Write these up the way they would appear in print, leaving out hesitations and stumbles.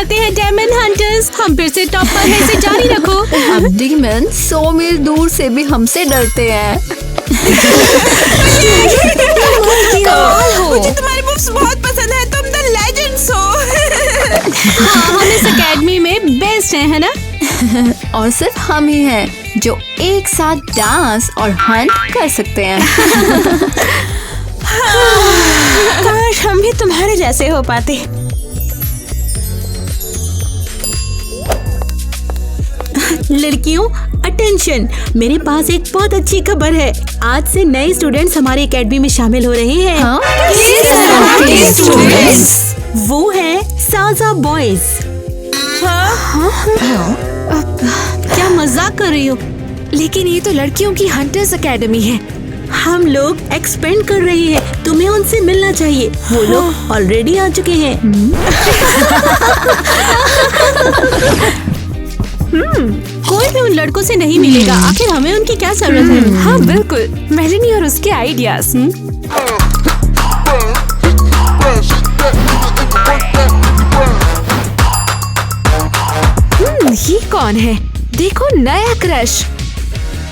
करते हैं daemon hunters, हम फिर से टॉप पर हैं, इसे जारी रखो। अब डीमन 100 मील दूर से भी हमसे डरते हैं। मुझे तुम्हारे मूव्स बहुत पसंद है, तुम द लेजेंड्स हो। हाँ, हम इस एकेडमी में बेस्ट है ना? और सिर्फ हम ही हैं जो एक साथ डांस और हंट कर सकते हैं। काश हम भी तुम्हारे जैसे हो पाते। लड़कियों अटेंशन, मेरे पास एक बहुत अच्छी खबर है। आज से नए स्टूडेंट्स हमारी एकेडमी में शामिल हो रहे हैं। हाँ? वो है साजा बॉयज। क्या मजाक कर रही हो? लेकिन ये तो लड़कियों की हंटर्स एकेडमी है। हम लोग एक्सपेंड कर रहे हैं, तुम्हें उनसे मिलना चाहिए। वो लोग ऑलरेडी आ चुके हैं। कोई भी उन लड़कों से नहीं मिलेगा, आखिर हमें उनकी क्या जरूरत है? हाँ बिल्कुल, मेलेनी और उसके आइडियाज। ये कौन है? देखो नया क्रश।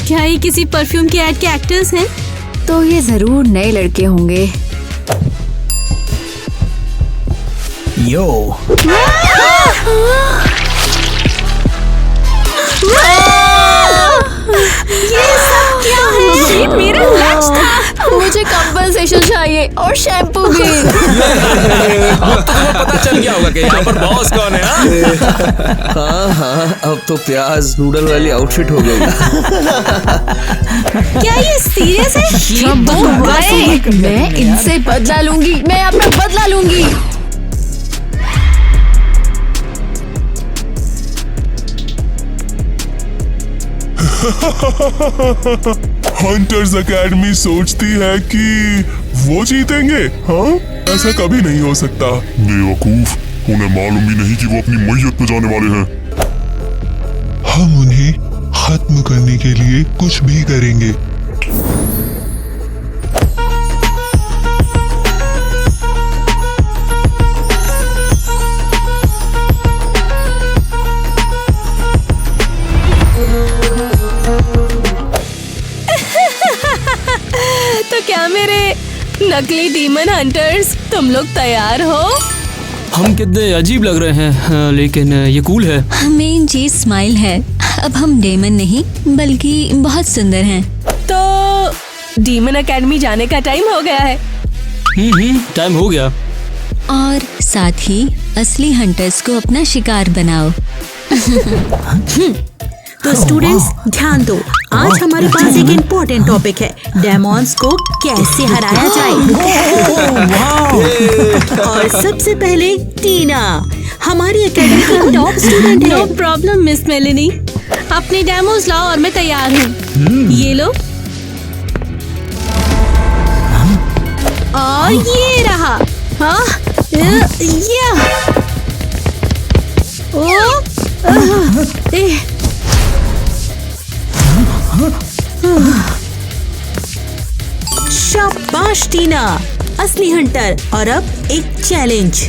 क्या ये किसी परफ्यूम के ऐड के एक्टर्स हैं? तो ये जरूर नए लड़के होंगे। यो ये सब क्या है? ये मेरा लंच था। मुझे कंपनसेशन चाहिए और शैम्पू भी। अब तो तुम्हें पता चल गया होगा कि यहाँ पर बॉस कौन है। हाँ, अब तो प्याज नूडल वाली आउटफिट हो गई। क्या ये सीरियस है? मैं इनसे बदला लूंगी, मैं अपना बदला लूंगी। हंटर्स एकेडमी सोचती है कि वो जीतेंगे। हाँ, ऐसा कभी नहीं हो सकता। बेवकूफ, उन्हें मालूम भी नहीं कि वो अपनी मैयत पे जाने वाले हैं। हम उन्हें खत्म करने के लिए कुछ भी करेंगे। तो क्या मेरे नकली डीमन हंटर्स, तुम लोग तैयार हो? हम कितने अजीब लग रहे हैं, लेकिन ये कूल है। मेन चीज स्माइल है। अब हम डेमन नहीं बल्कि बहुत सुंदर हैं। तो डीमन एकेडमी जाने का टाइम हो गया है। टाइम हो गया। और साथ ही असली हंटर्स को अपना शिकार बनाओ। तो स्टूडेंट्स ध्यान दो, आज हमारे पास एक इम्पोर्टेंट टॉपिक है, डेमॉन्स को कैसे हराया जाए। और सबसे पहले टीना, हमारी एकेडमी की टॉप स्टूडेंट है। नो प्रॉब्लम मिस मेलेनी, अपने डेमोस लाओ और मैं तैयार हूँ। ये लो। और ये रहा। हाँ, ये शाबाश टीना, असली हंटर। और अब एक चैलेंज।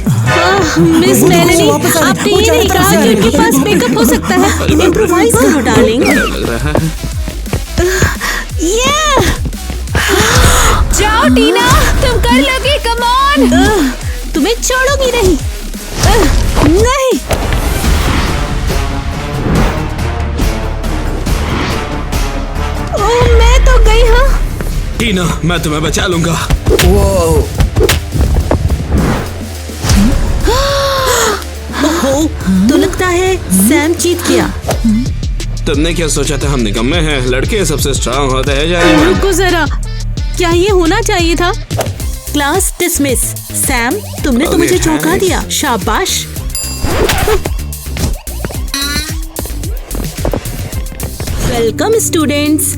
मिस मेलेनी, आपने ये नहीं कहा कि उनके पास मेकअप हो सकता है। इम्प्रोवाइज करो डार्लिंग। जाओ टीना, तुम कर लोगी, कम ऑन। तुम्हें छोड़ूंगी नहीं। नहीं। ओह, मैं तो गई। हाँ टीना, मैं तुम्हें बचा लूंगा। तो लगता है सैम जीत गया। तुमने क्या सोचा था हम निकम्मे हैं? लड़के सबसे स्ट्रांग होते हैं जाने में। रुको जरा, क्या ये होना चाहिए था? Class dismiss. सैम, तुमने तो मुझे चौंका दिया, शाबाश। Welcome students.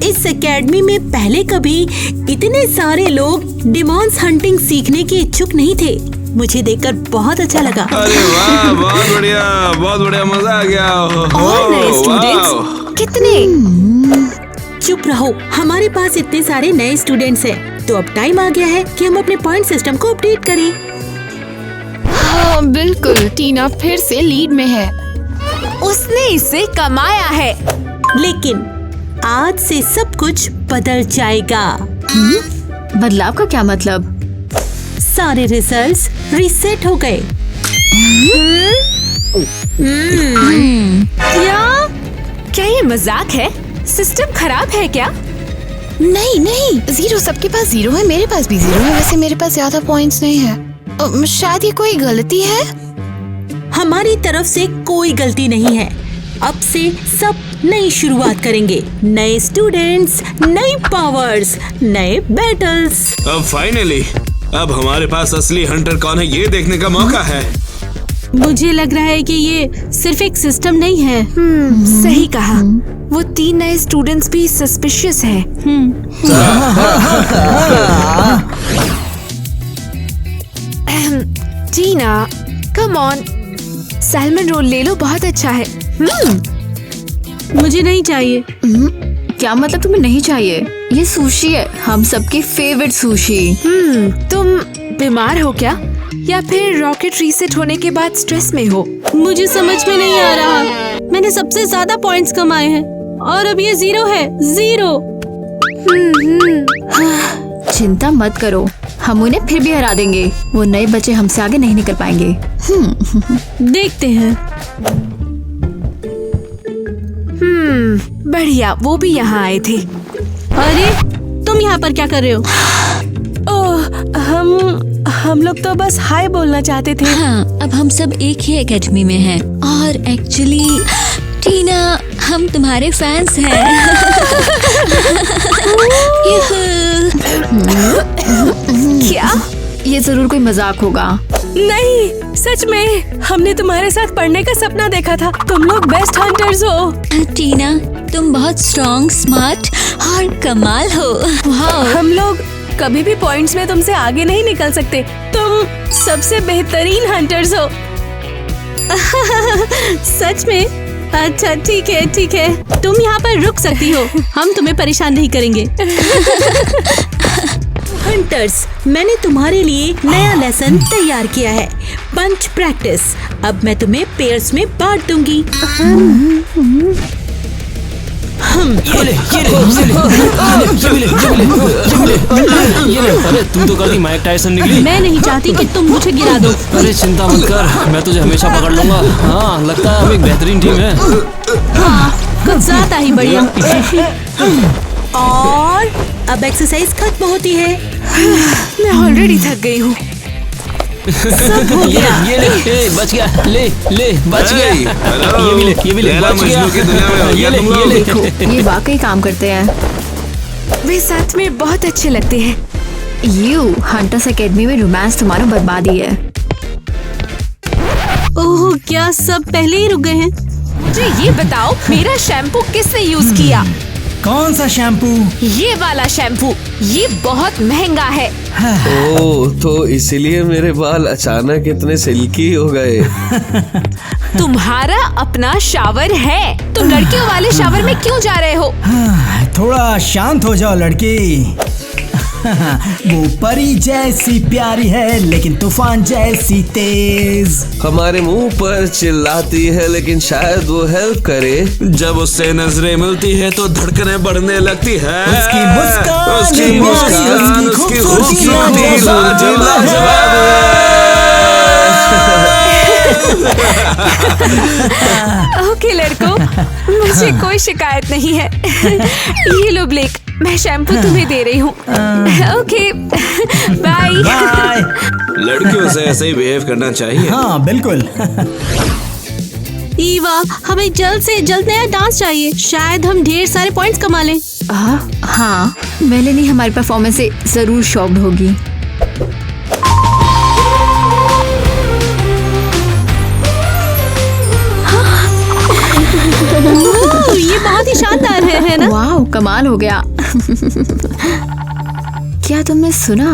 इस एकेडमी में पहले कभी इतने सारे लोग डेमॉन्स हंटिंग सीखने के इच्छुक नहीं थे। मुझे देखकर बहुत अच्छा लगा। अरे वाह, बहुत बढ़िया, मजा आ गया। और नए स्टूडेंट्स कितने? चुप रहो, हमारे पास इतने सारे नए स्टूडेंट्स हैं, तो अब टाइम आ गया है कि हम अपने पॉइंट सिस्टम को अपडेट करें। बिल्कुल, टीना फिर से लीड में है। उसने इसे कमाया है। लेकिन आज से सब कुछ बदल जाएगा। बदलाव का क्या मतलब? सारे रिजल्ट्स रीसेट हो गए। क्या ये मजाक है? सिस्टम खराब है क्या? नहीं नहीं, 0 सबके पास 0 है, मेरे पास भी 0 है। वैसे मेरे पास ज्यादा पॉइंट्स नहीं है। शायद ये कोई गलती है। हमारी तरफ से कोई गलती नहीं है। अब से सब नई शुरुआत करेंगे। नए स्टूडेंट्स, नई पावर्स, नए बैटल्स। अब फाइनली अब हमारे पास असली हंटर कौन है ये देखने का मौका है। मुझे लग रहा है कि ये सिर्फ एक सिस्टम नहीं है। सही कहा। वो 3 नए स्टूडेंट्स भी सस्पिशियस हैं। टीना, कम ऑन, सैल्मन रोल ले लो, बहुत अच्छा है। मुझे नहीं चाहिए। क्या मतलब तुम्हें नहीं चाहिए? ये सुशी है, हम सबकी फेवरेट सुशी। तुम बीमार हो क्या, या फिर रॉकेट रीसेट होने के बाद स्ट्रेस में हो? मुझे समझ में नहीं आ रहा। मैंने सबसे ज्यादा पॉइंट्स कमाए हैं और अब ये 0 है। 0। चिंता मत करो, हम उन्हें फिर भी हरा देंगे। वो नए बच्चे हमसे आगे नहीं निकल पाएंगे। देखते हैं। बढ़िया, वो भी यहाँ आए थे। अरे तुम यहाँ पर क्या कर रहे हो? ओह, हम लोग तो बस हाय बोलना चाहते थे। हाँ, अब हम सब एक ही एकेडमी में हैं और एक्चुअली टीना, हम तुम्हारे फैंस हैं। क्या? ये जरूर कोई मजाक होगा। नहीं, सच में हमने तुम्हारे साथ पढ़ने का सपना देखा था। तुम लोग बेस्ट हंटर्स हो। टीना, तुम बहुत स्ट्रॉन्ग, स्मार्ट और कमाल हो। वाह, हम लोग कभी भी पॉइंट्स में तुमसे आगे नहीं निकल सकते। तुम सबसे बेहतरीन हंटर्स हो। सच में? अच्छा ठीक है ठीक है, तुम यहाँ पर रुक सकती हो। हम तुम्हें परेशान नहीं करेंगे। हंटर्स, मैंने तुम्हारे लिए नया लेसन तैयार किया है, पंच प्रैक्टिस। अब मैं तुम्हें पेयर्स में बांट दूंगी। अरे तू तो कभी माइक टायसन निकली। मैं नहीं चाहती कि तुम मुझे गिरा दो। अरे चिंता मत कर, मैं तुझे हमेशा पकड़ लूंगा। हाँ, लगता है हम एक बेहतरीन टीम है। कुछ ज्यादा ही बढ़िया। और अब एक्सरसाइज खत्म होती है। मैं ऑलरेडी थक गई हूँ। सब हो गया। ये ले, बच गया। ले बच गया। ये भी ले, बच गया। ये ले। ये वाकई काम करते हैं। वे साथ में बहुत अच्छे लगते हैं। हंटर्स एकेडमी में रोमांस तुम्हारा बर्बादी है। ओह, क्या सब पहले ही रुक गए हैं? मुझे ये बताओ, मेरा शैम्पू किसने यूज किया? कौन सा शैम्पू? ये वाला शैम्पू। ये बहुत महंगा है। ओह, तो इसीलिए मेरे बाल अचानक इतने सिल्की हो गए। तुम्हारा अपना शावर है, तुम लड़कियों वाले शावर में क्यों जा रहे हो? थोड़ा शांत हो जाओ लड़की। वो परी जैसी प्यारी है लेकिन तूफान जैसी तेज। हमारे मुंह पर चिल्लाती है लेकिन शायद वो हेल्प करे। जब उससे नजरें मिलती है तो धड़कनें बढ़ने लगती है। उसकी मुस्कान, उसकी मुस्कान, उसकी खूबसूरती लाजवाब है। ओके लड़कों, मुझे कोई शिकायत नहीं है। ये लो ब्लेक, मैं शैम्पू तुम्हें दे रही हूँ। Okay, bye. लड़कियों से ऐसे ही बिहेव करना चाहिए। हाँ बिल्कुल। ईवा, हमें जल्द से जल्द नया डांस चाहिए। शायद हम ढेर सारे पॉइंट्स कमा लें। हाँ, मेलेनी हमारी परफॉर्मेंस से जरूर शॉक्ड होगी। ये बहुत ही शानदार है ना? वाह, कमाल हो गया। क्या तुमने सुना?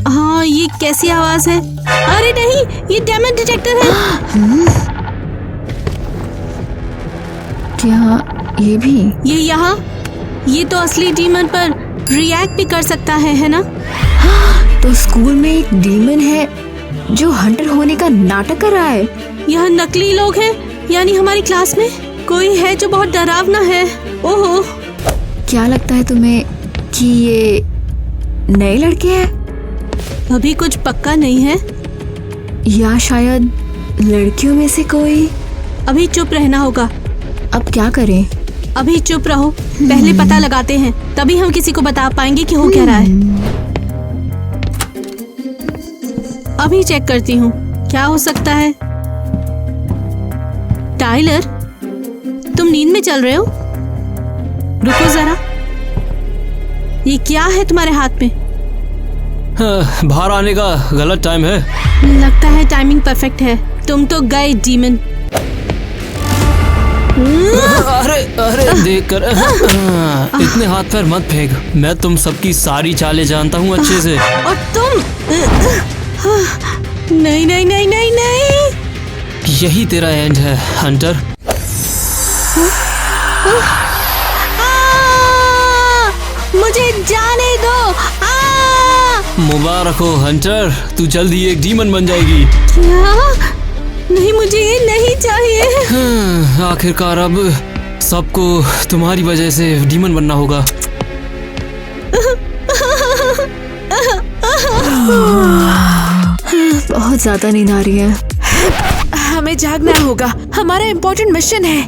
हाँ, ये कैसी आवाज है? अरे नहीं, ये डेमन डिटेक्टर है। क्या ये भी? ये यहाँ, ये तो असली डीमन पर रिएक्ट भी कर सकता है ना? तो स्कूल में एक डीमन है जो हंटर होने का नाटक कर रहा है। यह नकली लोग हैं, यानी हमारी क्लास में कोई है जो बहुत डरावना है। ओहो, क्या लगता है तुम्हें कि ये नए लड़के हैं अभी कुछ पक्का नहीं है। या शायद लड़कियों में से कोई? अभी चुप रहना होगा। अब क्या करें? अभी चुप रहो, पहले पता लगाते हैं, तभी हम किसी को बता पाएंगे कि हो क्या रहा है। अभी चेक करती हूँ क्या हो सकता है। टाइलर, तुम नींद में चल रहे हो? रुको जरा, ये क्या है तुम्हारे हाथ में? बाहर आने का गलत टाइम है। लगता है टाइमिंग परफेक्ट है। तुम तो गए डीमन। अरे अरे देख कर इतने हाथ पैर मत फेंक। मैं तुम सबकी सारी चालें जानता हूँ अच्छे से। और तुम नहीं नहीं नहीं नहीं नहीं, यही तेरा एंड है हंटर। मुझे जाने दो। मुबारक हो हंटर, तू जल्दी एक डीमन बन जाएगी। क्या? नहीं, मुझे ये नहीं चाहिए। आखिरकार अब सबको तुम्हारी वजह से डीमन बनना होगा। बहुत ज्यादा नींद आ रही है। हमें जागना होगा, हमारा इम्पोर्टेंट मिशन है।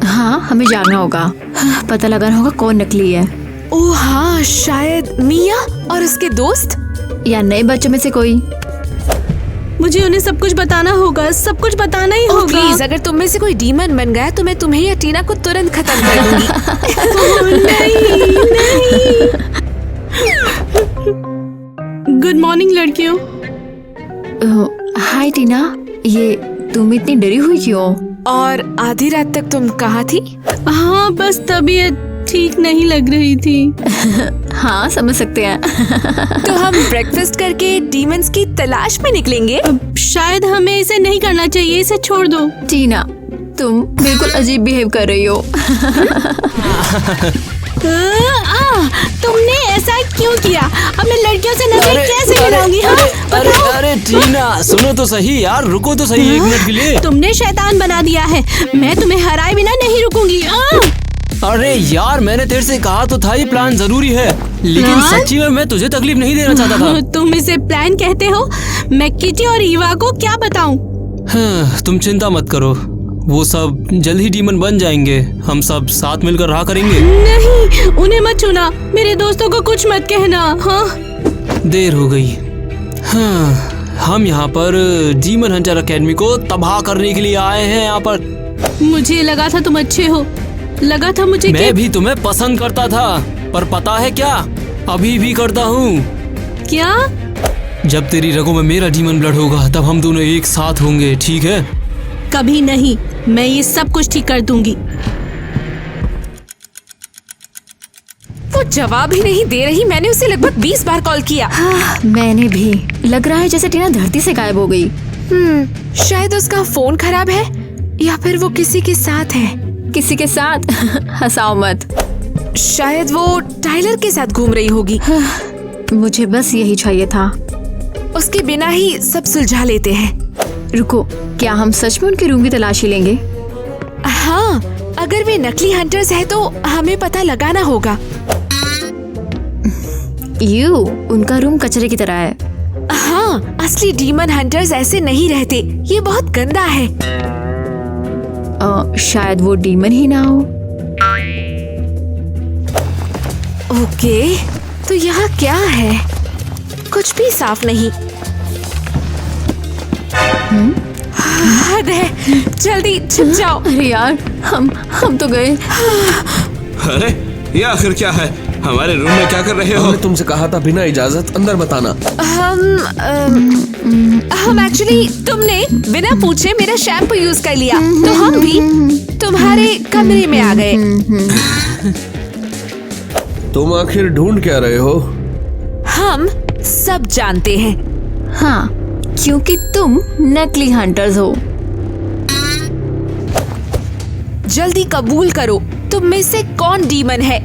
हाँ, हमें जागना होगा। पता लगाना होगा कौन नकली है। ओह हाँ, शायद मिया और उसके दोस्त या नए बच्चों में से कोई। मुझे उन्हें सब कुछ बताना होगा, सब कुछ बताना ही होगा। प्लीज, अगर तुम में से कोई डीमन बन गया तो मैं तुम्हें या टीना को तुरंत खत्म कर दूंगी। नहीं नहीं। गुड मॉर्निंग लड़कियों। हाय टीना, ये तुम इतनी डरी हुई क्यों? और आधी रात तक तुम कहाँ थी? हाँ, बस तबीयत ठीक नहीं लग रही थी। हाँ, समझ सकते हैं। तो हम ब्रेकफास्ट करके डीमंस की तलाश में निकलेंगे। शायद हमें इसे नहीं करना चाहिए, इसे छोड़ दो। टीना, तुम बिल्कुल अजीब बिहेव कर रही हो। तुमने ऐसा क्यों किया? अब मैं लड़कियों से नजर कैसे मिलाऊंगी? अरे टीना, सुनो तो सही यार, रुको तो सही एक मिनट के लिए। तुमने शैतान बना दिया है, मैं तुम्हें हराए बिना नहीं रुकूंगी। अरे यार, मैंने तेरे से कहा तो था ये प्लान जरूरी है, लेकिन सच्ची में मैं तुझे तकलीफ नहीं देना चाहता था। तुम इसे प्लान कहते हो? मैं किटी और ईवा को क्या बताऊं? तुम चिंता मत करो, वो सब जल्द ही डीमन बन जाएंगे। हम सब साथ मिलकर रहा करेंगे। नहीं, उन्हें मत छूना, मेरे दोस्तों को कुछ मत कहना। हाँ, देर हो गई। हाँ, हम यहाँ पर डीमन हंटर एकेडमी को तबाह करने के लिए आए हैं। यहाँ पर मुझे लगा था तुम अच्छे हो, लगा था मुझे मैं भी तुम्हें पसंद करता था, पर पता है क्या, अभी भी करता हूँ। क्या? जब तेरी रगों में मेरा डीमन ब्लड होगा तब हम दोनों एक साथ होंगे, ठीक है? कभी नहीं, मैं ये सब कुछ ठीक कर दूंगी। वो जवाब ही नहीं दे रही। मैंने उसे लगभग 20 बार कॉल किया। हाँ, मैंने भी। लग रहा है जैसे टीना धरती से गायब हो गई। शायद उसका फोन खराब है या फिर वो किसी के साथ है। किसी के साथ? हंसाओ मत। शायद वो टाइलर के साथ घूम रही होगी। मुझे बस यही चाहिए था। उसके बिना ही सब सुलझा लेते हैं। रुको, क्या हम सच में उनके रूम की तलाशी लेंगे? हाँ, अगर वे नकली हंटर्स हैं तो हमें पता लगाना होगा। उनका रूम कचरे की तरह है। हाँ, असली डीमन हंटर्स ऐसे नहीं रहते। ये बहुत गंदा है। शायद वो डीमन ही ना हो। ओके, तो यहाँ क्या है? कुछ भी साफ नहीं। हद है, जल्दी छुप जाओ। अरे यार, हम तो गए। अरे ये आखिर क्या है? हमारे रूम में क्या कर रहे हो? हमने तुमसे कहा था बिना इजाजत अंदर मत आना। हम एक्चुअली, तुमने बिना पूछे मेरा शैम्पू यूज कर लिया, तो हम भी तुम्हारे कमरे में आ गए। तुम आखिर ढूंढ क्या रहे हो? हम सब जानते हैं। हाँ, क्योंकि तुम नकली हंटर्स हो। जल्दी कबूल करो, तुम में से कौन डीमन है?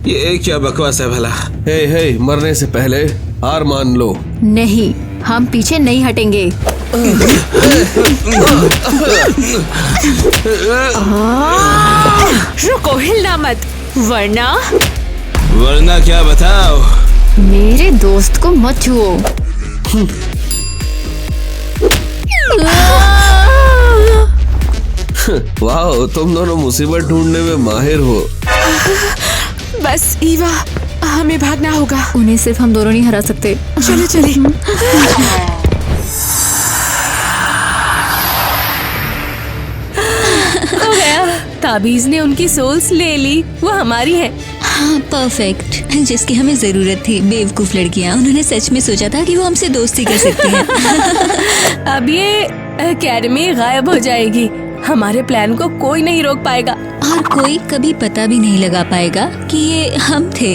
ये क्या बकवास है भला? हे, मरने से पहले हार मान लो। नहीं, हम पीछे नहीं हटेंगे। रुको, हिलना मत, वरना वरना क्या बताओ? मेरे दोस्त को मत छुओ। वाह, तुम दोनों मुसीबत ढूंढने में माहिर हो। बस ईवा, हमें भागना होगा। उन्हें सिर्फ हम दोनों नहीं हरा सकते। चलो चले। हो गया, ताबीज ने उनकी सोल्स ले ली, वो हमारी है। हाँ, परफेक्ट, जिसकी हमें जरूरत थी। बेवकूफ लड़कियां, उन्होंने सच में सोचा था कि वो हमसे दोस्ती कर सकती हैं। अब ये एकेडमी गायब हो जाएगी, हमारे प्लान को कोई नहीं रोक पाएगा। और कोई कभी पता भी नहीं लगा पाएगा कि ये हम थे।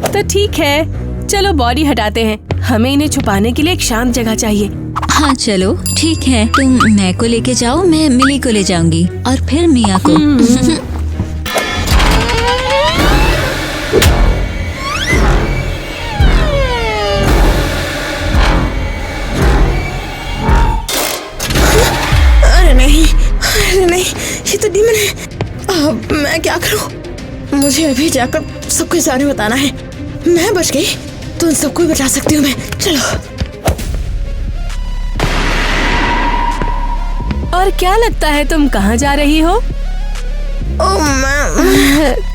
तो ठीक है, चलो बॉडी हटाते हैं। हमें इन्हें छुपाने के लिए एक शांत जगह चाहिए। हाँ चलो ठीक है, तुम मैं को लेके जाओ, मैं मिली को ले जाऊंगी और फिर मिया को। अरे नहीं, ये तो डीमन है। अब मैं क्या करूं? मुझे अभी जाकर सबके बारे में बताना है। मैं बच गई तो उन सबको बचा सकती हूँ मैं। चलो। और क्या लगता है तुम कहाँ जा रही हो?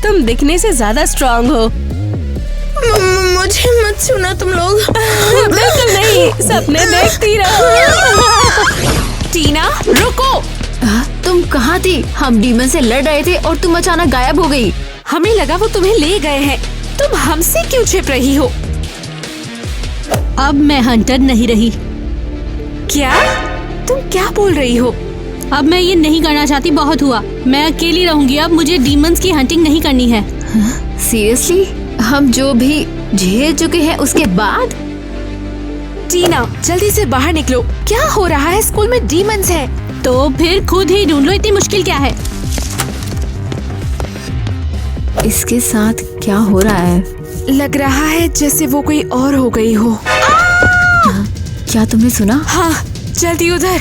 तुम दिखने से ज्यादा स्ट्रांग हो। मुझे मत छूना तुम लोग। बिल्कुल नहीं, सपने देखती रहो। टीना रुको। तुम कहाँ थी? हम डीमन से लड़ रहे थे और तुम अचानक गायब हो गई। हमें लगा वो तुम्हें ले गए हैं। तुम हमसे क्यों छिप रही हो? अब मैं हंटर नहीं रही। क्या? तुम क्या बोल रही हो? अब मैं ये नहीं करना चाहती, बहुत हुआ। मैं अकेली रहूंगी अब, मुझे डीमंस की हंटिंग नहीं करनी है। सीरियसली? हम जो भी झेल चुके हैं उसके बाद? टीना जल्दी से बाहर निकलो। क्या हो रहा है? स्कूल में डीमंस हैं। तो फिर खुद ही ढूंढ लो, इतनी मुश्किल क्या है? इसके साथ क्या हो रहा है? लग रहा है जैसे वो कोई और हो गई हो। क्या तुमने सुना? हाँ, जल्दी उधर।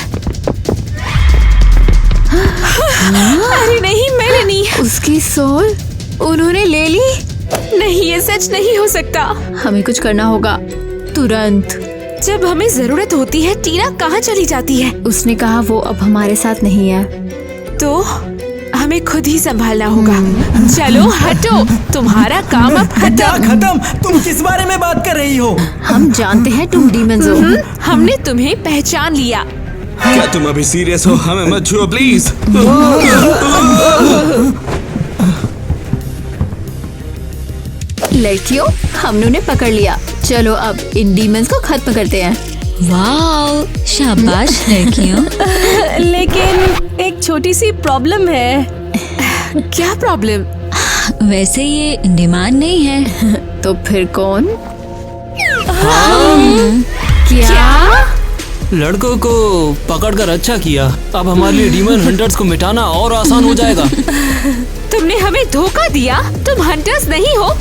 अरे नहीं, मेलेनी। उसकी सोल उन्होंने ले ली? नहीं, ये सच नहीं हो सकता। हमें कुछ करना होगा तुरंत। जब हमें जरूरत होती है टीना कहाँ चली जाती है? उसने कहा वो अब हमारे साथ नहीं है। तो हमें खुद ही संभालना होगा। चलो हटो, तुम्हारा काम अब खत्म। तुम किस बारे में बात कर रही हो? हम जानते हैं तुम डीमंस हो। हमने तुम्हें पहचान लिया। क्या तुम अभी सीरियस हो? हमें मत छुओ प्लीज। लड़कियों, हमने उन्हें पकड़ लिया। चलो अब इन डीमंस को खत्म करते हैं। वाओ, शाबाश लड़कियों। लेकिन एक छोटी सी प्रॉब्लम है। क्या प्रॉब्लम? वैसे ये डिमांड नहीं है। तो फिर कौन? क्या? लड़कों को पकड़कर अच्छा किया। अब हमारे लिए डीमन हंटर्स को मिटाना और आसान हो जाएगा। तुमने हमें धोखा दिया। तुम हंटर्स नहीं हो।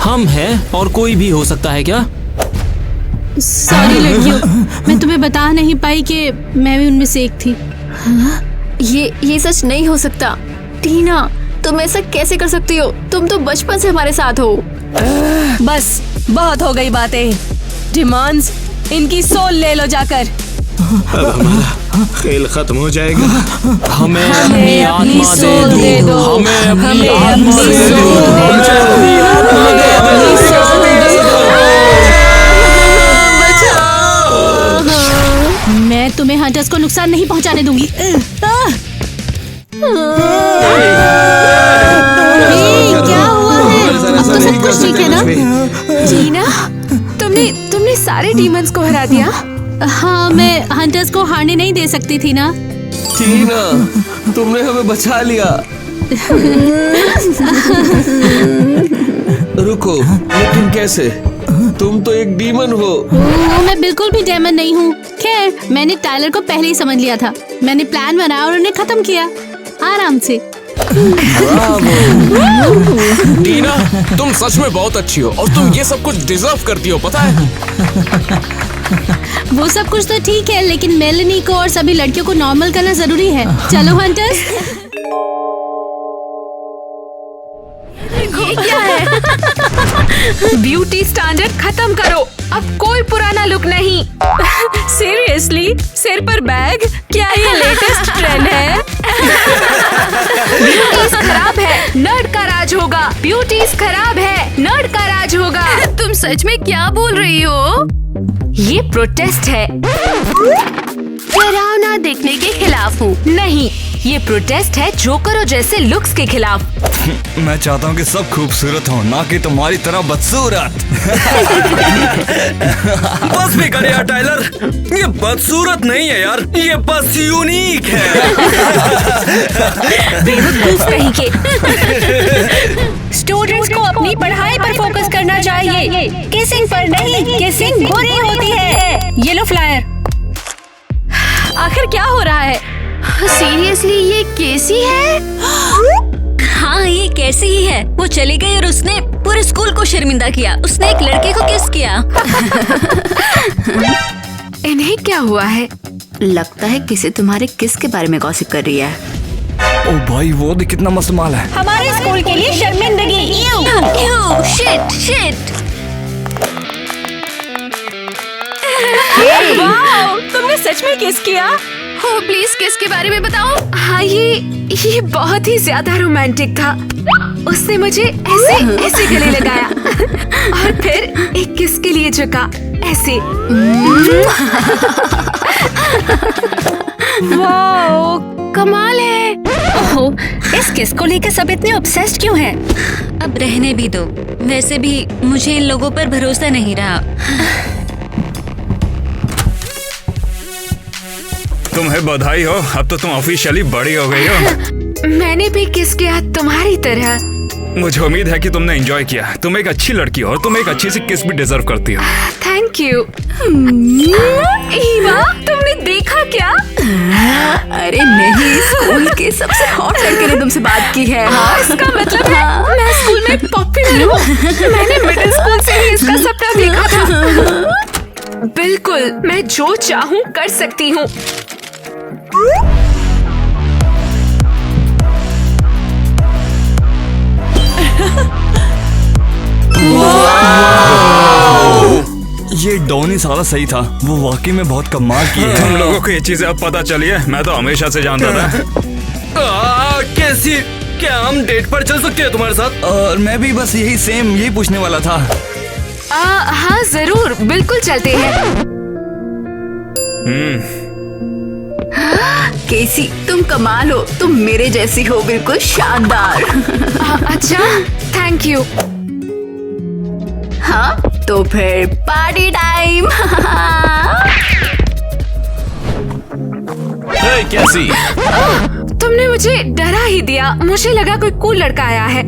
हम हैं और कोई भी हो सकता है क्या? सॉरी लड़कियों, मैं तुम्हें बता नहीं पाई कि मैं भी उनमें से एक थी। ये सच नहीं हो सकता। टीना, तुम ऐसा कैसे कर सकती हो? तुम तो बचपन से हमारे साथ हो। बस बहुत हो गई बातें। डिमांड्स, इनकी सोल ले लो जाकर। अब हमारा खेल खत्म हो जाएगा। हमें अपनी आत्मा दे दो। हमें अपनी आत्मा दे दो। मैं तुम्हें हंटर्स को नुकसान नहीं पहुंचाने दूंगी। क्या हुआ है? अब तो सब कुछ ठीक है ना? टीना, तुमने सारे डीमंस को हरा दिया। हाँ, मैं हंटर्स को हारने नहीं दे सकती थी ना। टीना, तुमने हमें बचा लिया। रुको, लेकिन कैसे? तुम तो एक डीमन हो। मैं बिल्कुल भी डेमन नहीं हूँ। खैर, मैंने टायलर को पहले ही समझ लिया था। मैंने प्लान बनाया और उन्हें खत्म किया आराम से। टीना, तुम सच में बहुत अच्छी हो और तुम ये सब कुछ डिजर्व करती हो, पता है? वो सब कुछ तो ठीक है, लेकिन मेलेनी को और सभी लड़कियों को नॉर्मल करना जरूरी है। चलो हंटर्स। ये क्या है? ब्यूटी स्टैंडर्ड खत्म करो, अब कोई पुराना लुक नहीं। सीरियसली, सिर पर बैग, क्या ये लेटेस्ट ट्रेंड है? ब्यूटीज खराब है, नर्ड का राज होगा। ब्यूटीज खराब है, नर्ड का राज होगा। तुम सच में क्या बोल रही हो? ये प्रोटेस्ट है। डरावना देखने के खिलाफ हूँ। नहीं, ये प्रोटेस्ट है जोकरों जैसे लुक्स के खिलाफ। मैं चाहता हूँ कि सब खूबसूरत हो, ना कि तुम्हारी तरह बदसूरत। बस भी कर यार टाइलर, ये बदसूरत नहीं है यार, ये बस यूनिक है। बेवकूफ कहीं के। स्टूडेंट्स को अपनी पढ़ाई पर फोकस करना चाहिए, किसिंग पर नहीं। किसिंग बुरी होती है। ये लो फ्लायर। आखिर क्या हो रहा है? सीरियसली, ये कैसी है? हाँ, ये कैसी ही है। वो चली गई और उसने पूरे स्कूल को शर्मिंदा किया। उसने एक लड़के को किस किया। इन्हें क्या हुआ है? लगता है किसी तुम्हारे किस के बारे में गॉसिप कर रही है। ओ भाई, वो देख कितना मस्त माल है। हमारे स्कूल के लिए शर्मिंदगी। शिट। वाओ, तुमने सच में किस किया? हो प्लीज किस के बारे में बताओ। हाँ, ये बहुत ही ज्यादा रोमांटिक था। उसने मुझे ऐसे गले लगाया और फिर एक किस के लिए झुका, ऐसे। वाओ, कमाल है। ओह, इस किस को लेकर सब इतने ऑब्सेस्ड क्यों हैं? अब रहने भी दो। वैसे भी मुझे इन लोगों पर भरोसा नहीं रहा। तुम्हें बधाई हो, अब तो तुम ऑफिशियली बड़ी हो गई हो। मैंने भी किस किया तुम्हारी तरह। मुझे उम्मीद है कि तुमने एंजॉय किया। तुम एक अच्छी लड़की हो और तुम एक अच्छी सी किस भी डिजर्व करती हो। Thank you. ईवा, तुमने देखा क्या? अरे नहीं, स्कूल के सबसे हॉट लड़के ने तुमसे बात की है। हाँ, इसका मतलब है मैं स्कूल में पॉपुलर हूँ। मैंने मिडिल स्कूल से ही इसका सपना देखा था। बिल्कुल, मैं जो चाहूँ कर सकती हूँ। ये डॉनी साला सही था, वो वाकई में बहुत कमाल की है। तुम लोगों को ये चीजें अब पता चली है, मैं तो हमेशा से जानता था। कैसी, क्या हम डेट पर चल सकते हैं तुम्हारे साथ? और मैं भी बस यही पूछने वाला था। हाँ जरूर, बिल्कुल चलते हैं। केसी, तुम कमाल हो। तुम मेरे जैसी हो, बिल्कुल शानदार। अच्छा, थैंक यू। हाँ, तो फिर पार्टी टाइम। कैसी? तुमने मुझे डरा ही दिया। मुझे लगा कोई कूल लड़का आया है।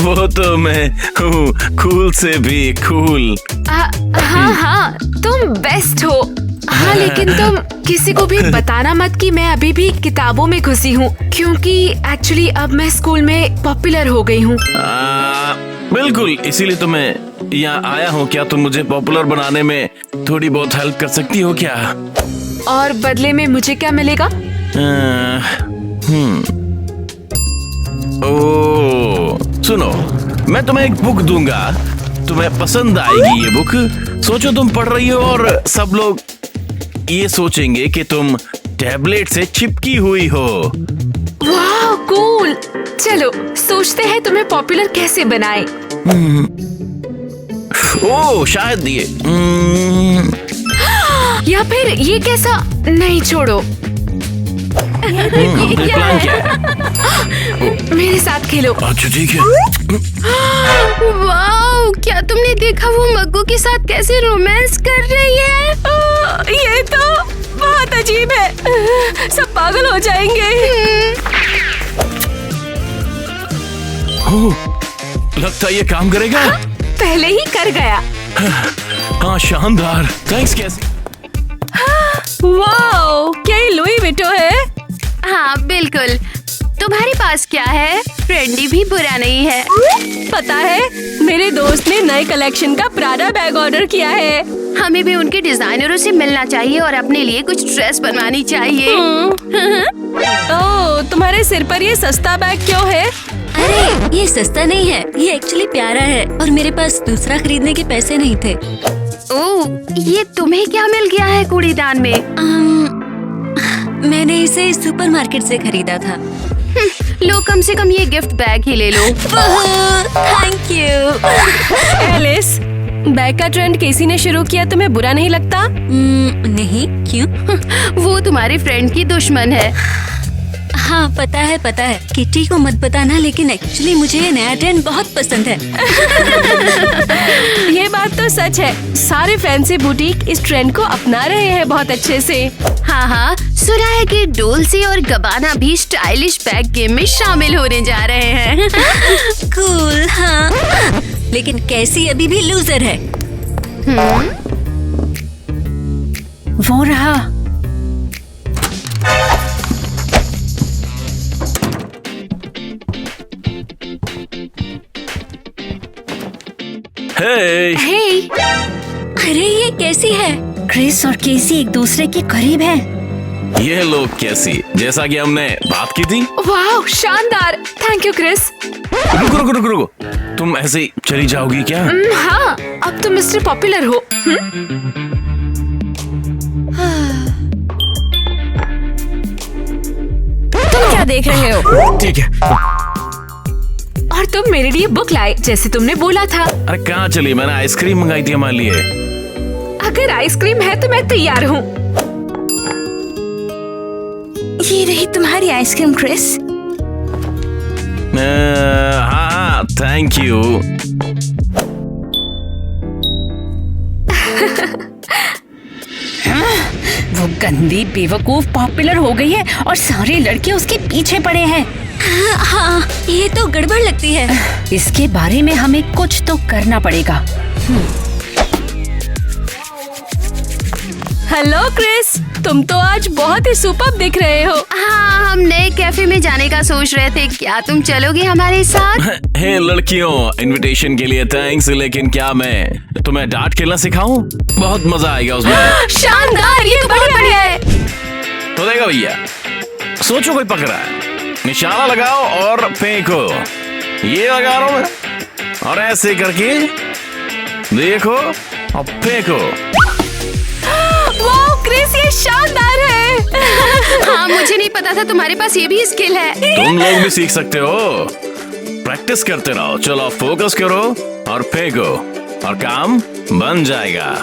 वो तो मैं हूँ, कूल से भी कूल। हाँ, तुम बेस्ट हो। हाँ, लेकिन तुम किसी को भी बताना मत कि मैं अभी भी किताबों में घुसी हूँ, क्योंकि एक्चुअली अब मैं स्कूल में पॉपुलर हो गई हूँ। बिल्कुल, इसीलिए तो मैं यहाँ आया हूँ। क्या तुम मुझे पॉपुलर बनाने में थोड़ी बहुत हेल्प कर सकती हो क्या? और बदले में मुझे क्या मिलेगा? ओह, सुनो, मैं तुम्हें एक बुक दूंगा, तुम्हें पसंद आएगी ये बुक। सोचो तुम पढ़ रही हो और सब लोग ये सोचेंगे कि तुम टैबलेट से चिपकी हुई हो। वाह, कूल। चलो सोचते हैं तुम्हें पॉपुलर कैसे बनाए। ओह, शायद ये या फिर ये कैसा? नहीं, छोड़ो। प्लान क्या है? मेरे साथ खेलो। अच्छा ठीक है। वाओ, क्या तुमने देखा वो मग्गू के साथ कैसे रोमांस कर रही है? ये तो बहुत अजीब है। सब पागल हो जाएंगे। लगता है ये काम करेगा। पहले ही कर गया। हाँ, शानदार। थैंक्स कैसी। वाओ, क्या ये लुई विटो है? हाँ बिल्कुल। तुम्हारे पास क्या है? ट्रेंडी भी बुरा नहीं है। पता है, मेरे दोस्त ने नए कलेक्शन का प्राडा बैग ऑर्डर किया है। हमें भी उनके डिजाइनरों से मिलना चाहिए और अपने लिए कुछ ड्रेस बनवानी चाहिए। ओह, तुम्हारे सिर पर ये सस्ता बैग क्यों है? अरे ये सस्ता नहीं है, ये एक्चुअली प्यारा है और मेरे पास दूसरा खरीदने के पैसे नहीं थे। ओह, ये तुम्हें क्या मिल गया है कूड़ेदान में? मैंने इसे सुपरमार्केट से खरीदा था। लो, कम से कम ये गिफ्ट बैग ही ले लो। Thank you. एलिस, बैग का ट्रेंड केसी ने शुरू किया, तुम्हें बुरा नहीं लगता? नहीं, क्यों? वो तुम्हारी फ्रेंड की दुश्मन है। हाँ पता है। किटी को मत बताना, लेकिन एक्चुअली मुझे ये नया ट्रेंड बहुत पसंद है। ये बात तो सच है, सारे फैंसी बुटीक इस ट्रेंड को अपना रहे हैं बहुत अच्छे से। हाँ, सुना है कि डोल्सी और गबाना भी स्टाइलिश बैग गेम में शामिल होने जा रहे हैं। कूल, हाँ। लेकिन कैसी अभी भी लूजर है। वो रहा। हे! अरे ये कैसी है? क्रिस और केसी एक दूसरे के करीब हैं। ये लोग कैसी, जैसा कि हमने बात की थी। वाह, शानदार। Thank you Chris. रुको, तुम ऐसे ही चली जाओगी क्या? हाँ, अब तुम मिस्टर पॉपुलर हो। तुम क्या देख रहे हो? ठीक है। और तुम मेरे लिए बुक लाए, जैसे तुमने बोला था। अरे कहाँ चली? मैंने आइसक्रीम मंगाई थी हमारे लिए। अगर आइसक्रीम है तो मैं तैयार हूँ। ये रही तुम्हारी आइसक्रीम क्रिस। हाँ, थैंक यू। वो गंदी बेवकूफ पॉपुलर हो गई है और सारे लड़के उसके पीछे पड़े हैं। हाँ, ये तो गड़बड़ लगती है। इसके बारे में हमें कुछ तो करना पड़ेगा। हेलो क्रिस, तुम तो आज बहुत ही सुपर्ब दिख रहे हो। हाँ, हम नए कैफे में जाने का सोच रहे थे, क्या तुम चलोगे हमारे साथ? हे लड़कियों, इनविटेशन के लिए थैंक्स, लेकिन क्या मैं तुम्हें डार्ट खेलना सिखाऊं? बहुत मजा आएगा उसमें। शानदार, ये तो बहुत बढ़िया है। तो देखो भैया, सोचो कोई पकड़ा है, निशाना लगाओ और फेंको। ये लगा रहा हूं मैं, और ऐसे करके देखो और फेंको। वाह क्रिस, ये शानदार है। हाँ, मुझे नहीं पता था तुम्हारे पास ये भी स्किल है। तुम लोग भी सीख सकते हो, प्रैक्टिस करते रहो। चलो फोकस करो और फेंको और काम बन जाएगा।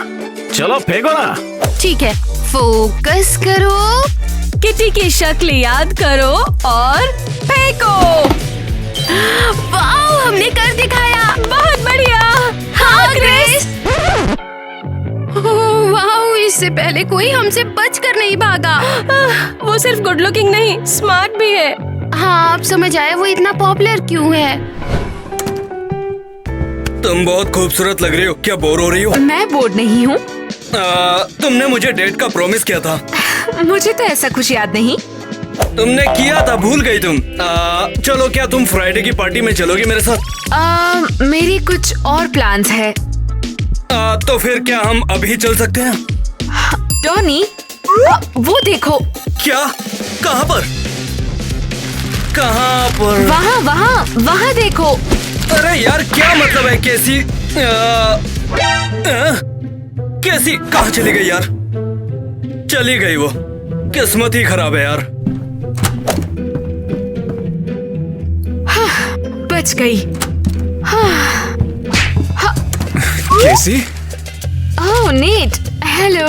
चलो फेंको ना। ठीक है, फोकस करो, किटी की शक्ल याद करो और फेंको। वाह, हमने कर दिखाया। बहुत बढ़िया। हाँ क्रिस। वाह, इससे पहले कोई हमसे बच कर नहीं भागा। वो सिर्फ गुड लुकिंग नहीं, स्मार्ट भी है। हाँ, अब समझ आया वो इतना पॉपुलर क्यों है। तुम बहुत खूबसूरत लग रही हो। क्या बोर हो रही हो? मैं बोर्ड नहीं हूँ। तुमने मुझे डेट का प्रॉमिस किया था। मुझे तो ऐसा कुछ याद नहीं। तुमने किया था, भूल गई तुम। चलो, क्या तुम फ्राइडे की पार्टी में चलोगी मेरे साथ? मेरी कुछ और प्लान्स है। तो फिर क्या हम अभी चल सकते हैं? टॉनी, वो देखो। क्या? कहाँ पर? कहाँ पर? वहाँ देखो। अरे यार, क्या मतलब है? कैसी कैसी कहाँ चली गई यार? चली गई वो। किस्मत ही खराब है यार। बच गई। कैसी? ओह नेट, हेलो।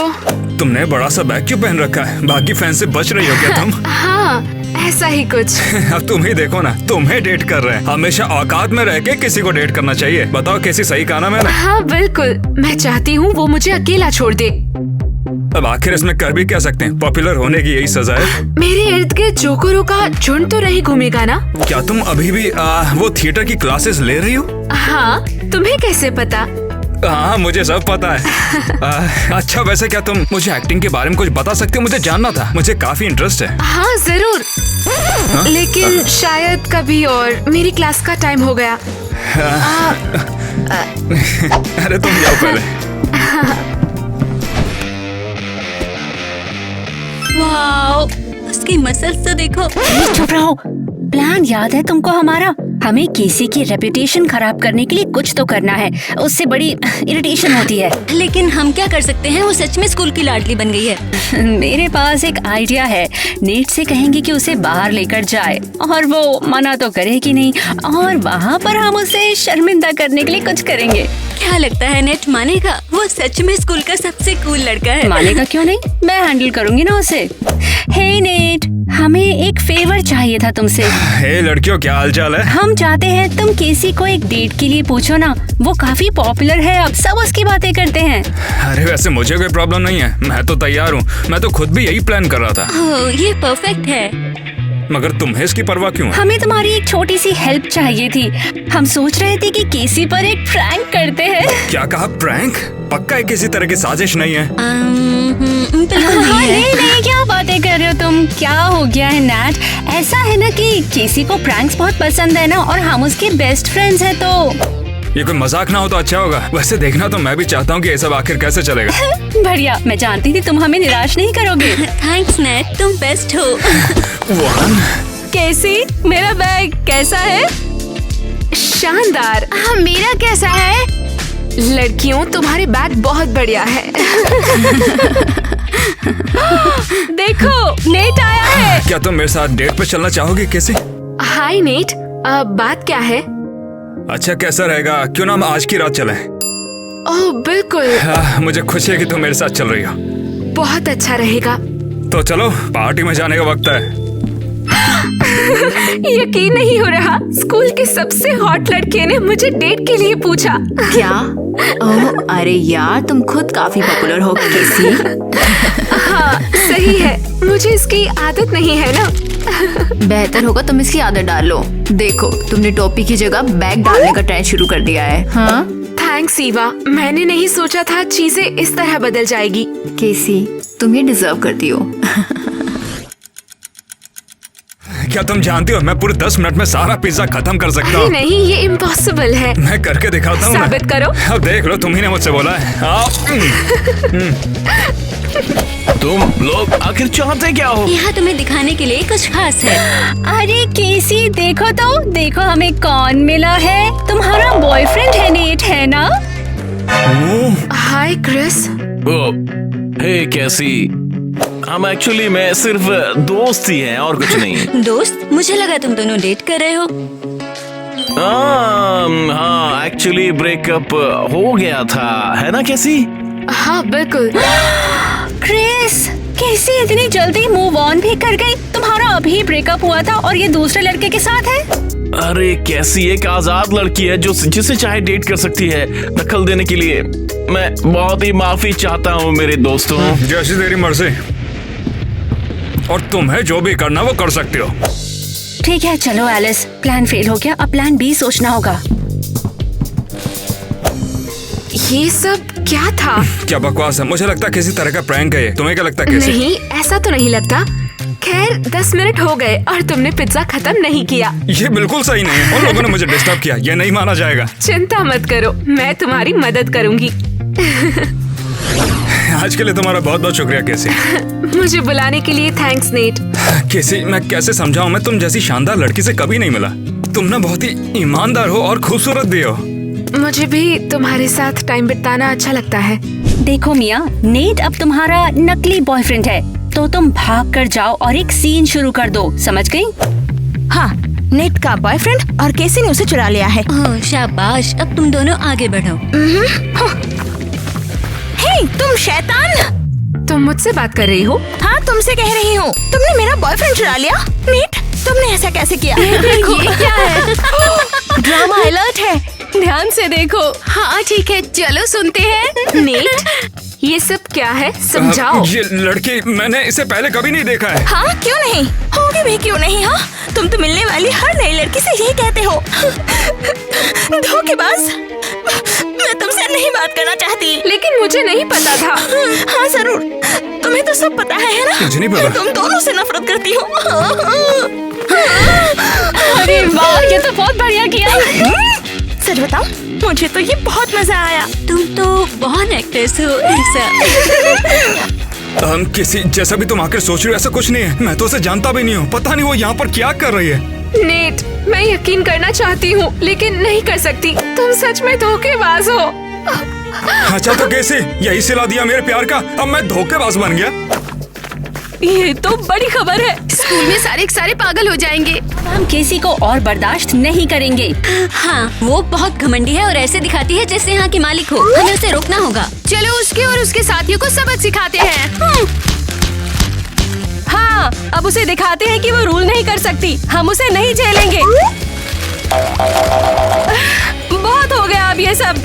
तुमने बड़ा सा बैग क्यों पहन रखा है? बाकी फैन से बच रही हो क्या तुम? हाँ, ऐसा ही कुछ। अब तुम ही देखो ना, तुम्हें डेट कर रहे हैं। हमेशा औकात में रह के किसी को डेट करना चाहिए। बताओ कैसी सही कहा ना मैंने? हाँ बिल्कुल, मैं चाहती हूँ वो मुझे अकेला छोड़ दे। अब आखिर इसमें कर भी क्या सकते हैं? पॉपुलर होने की यही सजा है। मेरे इर्द गिर्द जोकरों का झुंड तो नहीं घूमेगा ना? क्या तुम अभी भी वो थिएटर की क्लासेस ले रही हो? हाँ, तुम्हें कैसे पता? हाँ मुझे सब पता है। अच्छा वैसे क्या तुम मुझे एक्टिंग के बारे में कुछ बता सकते हो? मुझे जानना था, मुझे काफी इंटरेस्ट है। हाँ जरूर, लेकिन शायद कभी और। मेरी क्लास का टाइम हो गया। अरे तुम जाओ पहले। वाओ, उसकी मसल्स तो देखो। चुप रहो। प्लान याद है तुमको हमारा? हमें केसी की रेपुटेशन खराब करने के लिए कुछ तो करना है, उससे बड़ी इरिटेशन होती है। लेकिन हम क्या कर सकते हैं? वो सच में स्कूल की लाडली बन गई है। मेरे पास एक आइडिया है। नेट से कहेंगे कि उसे बाहर लेकर जाए और वो मना तो करेगी नहीं, और वहाँ पर हम उसे शर्मिंदा करने के लिए कुछ करेंगे। क्या लगता है नेट मानेगा? वो सच में स्कूल का सबसे कूल लड़का है। मानेगा क्यों नहीं, मैं हैंडल करूंगी ना उसे। हे नेट, हमें एक फेवर चाहिए था तुमसे। हे लड़कियों, क्या हालचाल है? हम चाहते हैं तुम केसी को एक डेट के लिए पूछो ना। वो काफी पॉपुलर है, अब सब उसकी बातें करते हैं। अरे वैसे मुझे कोई प्रॉब्लम नहीं है, मैं तो तैयार हूँ। मैं तो खुद भी यही प्लान कर रहा था। ओह, ये परफेक्ट है। मगर तुम्हें इसकी परवाह क्यों है? हमें तुम्हारी एक छोटी सी हेल्प चाहिए थी। हम सोच रहे थे कि केसी पर एक प्रैंक करते हैं। क्या कहा? प्रैंक? पक्का है किसी तरह की साजिश नहीं है? नहीं, क्या बातें कर रहे हो तुम? क्या हो गया है नैट? ऐसा है ना कि केसी को प्रैंक्स बहुत पसंद है ना, और हम उसके बेस्ट फ्रेंड्स हैं, तो ये कोई मजाक ना हो तो अच्छा होगा। वैसे देखना तो मैं भी चाहता हूँ कि ये सब आखिर कैसे चलेगा। बढ़िया, मैं जानती थी तुम हमें निराश नहीं करोगे। थैंक्स नेट, तुम बेस्ट हो। केसी, मेरा बैग कैसा है? शानदार। हाँ, मेरा कैसा है? लड़कियों, तुम्हारे बैग बहुत बढ़िया है। देखो, नेट आया है। क्या तुम मेरे साथ डेट पे चलना चाहोगी केसी? हाय नेट, बात क्या है? अच्छा कैसा रहेगा, क्यों ना हम आज की रात चलें? ओह बिल्कुल। मुझे खुशी है कि तुम मेरे साथ चल रही हो। बहुत अच्छा रहेगा। तो चलो, पार्टी में जाने का वक्त है। यकीन नहीं हो रहा, स्कूल के सबसे हॉट लड़के ने मुझे डेट के लिए पूछा। क्या? ओह, अरे यार, तुम खुद काफी पॉपुलर हो केसी। हाँ सही है, मुझे इसकी आदत नहीं है ना। बेहतर होगा तुम इसकी आदत डाल लो। देखो, तुमने टोपी की जगह बैग डालने का ट्रेंड शुरू कर दिया है। हाँ, थैंक्स ईवा, मैंने नहीं सोचा था चीजें इस तरह बदल जाएगी। केसी, तुम ये डिजर्व करती हो। क्या तुम जानती हो, मैं पूरे 10 मिनट में सारा पिज्जा खत्म कर सकता हूँ। नहीं, ये इम्पॉसिबल है। मैं करके दिखाता हूँ। साबित करो। अब देख लो, तुम ही ने मुझसे बोला है। तुम लोग आखिर चाहते क्या हो? यहाँ तुम्हें दिखाने के लिए कुछ खास है। अरे केसी, देखो तो, देखो हमें कौन मिला है। तुम्हारा बॉयफ्रेंड है नेट, है ना? हाय क्रिस। हे कैसी, हम एक्चुअली मैं सिर्फ दोस्त ही हैं और कुछ नहीं। दोस्त? मुझे लगा तुम दोनों डेट कर रहे हो। हाँ, एक्चुअली ब्रेकअप हो गया था, है ना कैसी? हाँ बिल्कुल। क्रिस, कैसी इतनी जल्दी मूव ऑन भी कर गई? तुम्हारा अभी ब्रेकअप हुआ था और ये दूसरे लड़के के साथ है? अरे कैसी एक आजाद लड़की है जो जिसे चाहे डेट कर सकती है। दखल देने के लिए मैं बहुत ही माफी चाहता हूँ मेरे दोस्तों। जैसी तेरी मर्जी, और तुम्हें जो भी करना वो कर सकती हो। ठीक है, चलो एलिस, प्लान फेल हो गया, अब प्लान बी सोचना होगा। ये सब क्या था? क्या बकवास है, मुझे लगता है किसी तरह का प्रैंक है ये। तुम्हें क्या लगता है कैसे? नहीं, ऐसा तो नहीं लगता। खैर, 10 मिनट हो गए और तुमने पिज्जा खत्म नहीं किया। ये बिल्कुल सही नहीं है, उन लोगों ने मुझे डिस्टर्ब किया, ये नहीं माना जाएगा। चिंता मत करो, मैं तुम्हारी मदद करूंगी। आज के लिए तुम्हारा बहुत बहुत शुक्रिया केसी। मुझे बुलाने के लिए थैंक्स नेट। केसी, मैं कैसे समझाऊं, मैं तुम जैसी शानदार लड़की से कभी नहीं मिला। तुम ना बहुत ही ईमानदार हो और खूबसूरत भी हो। मुझे भी तुम्हारे साथ टाइम बिताना अच्छा लगता है। देखो मिया, नेट अब तुम्हारा नकली बॉयफ्रेंड है, तो तुम भाग कर जाओ और एक सीन शुरू कर दो, समझ गई? हाँ, नेट का बॉयफ्रेंड और केसी ने उसे चुरा लिया है। ओह, शाबाश, अब तुम दोनों आगे बढ़ो। हे, तुम शैतान! तुम मुझसे बात कर रही हो? हाँ, तुमसे कह रही हूँ। तुमने मेरा बॉयफ्रेंड चुरा लिया। नेट, तुमने ऐसा कैसे किया? देखो, ये क्या है? ड्रामा अलर्ट है, ध्यान से देखो। हाँ ठीक है, चलो सुनते हैं। नेट, ये सब क्या है, समझाओ। ये लड़की, मैंने इसे पहले कभी नहीं देखा है। हाँ, क्यों नहीं? होगी भी क्यों नहीं? हाँ, तुम तो मिलने वाली हर नई लड़की से यही कहते हो। धोखेबाज। मैं तुमसे नहीं बात करना चाहती। लेकिन मुझे नहीं पता था। हाँ जरूर, तुम्हें तो सब पता है ना? मुझे नहीं पता। तुम दोनों से नफरत करती हो। अरे वाह, ये तो बहुत बढ़िया किया। सच बताओ, मुझे तो ये बहुत मजा आया। तुम तो बहुत एक्ट्रेस हो ऐसा। किसी जैसा भी तुम आकर सोच रहे हो, ऐसा कुछ नहीं है। मैं तो उसे जानता भी नहीं हूँ। पता नहीं वो यहाँ पर क्या कर रही है। नेट, मैं यकीन करना चाहती हूँ लेकिन नहीं कर सकती। तुम सच में धोखेबाज हो। अच्छा तो कैसे? यही सिला दिया मेरे प्यार का, अब मैं धोखेबाज बन गया। ये तो बड़ी खबर है। स्कूल में सारे पागल हो जाएंगे। हम केसी को और बर्दाश्त नहीं करेंगे। हाँ, वो बहुत घमंडी है और ऐसे दिखाती है जैसे यहाँ की मालिक हो। हमें उसे रोकना होगा। चलो उसके और उसके साथियों को सबक सिखाते हैं। हाँ, अब उसे दिखाते हैं कि वो रूल नहीं कर सकती। हम उसे नहीं झेलेंगे। बहुत हो गया अब ये सब।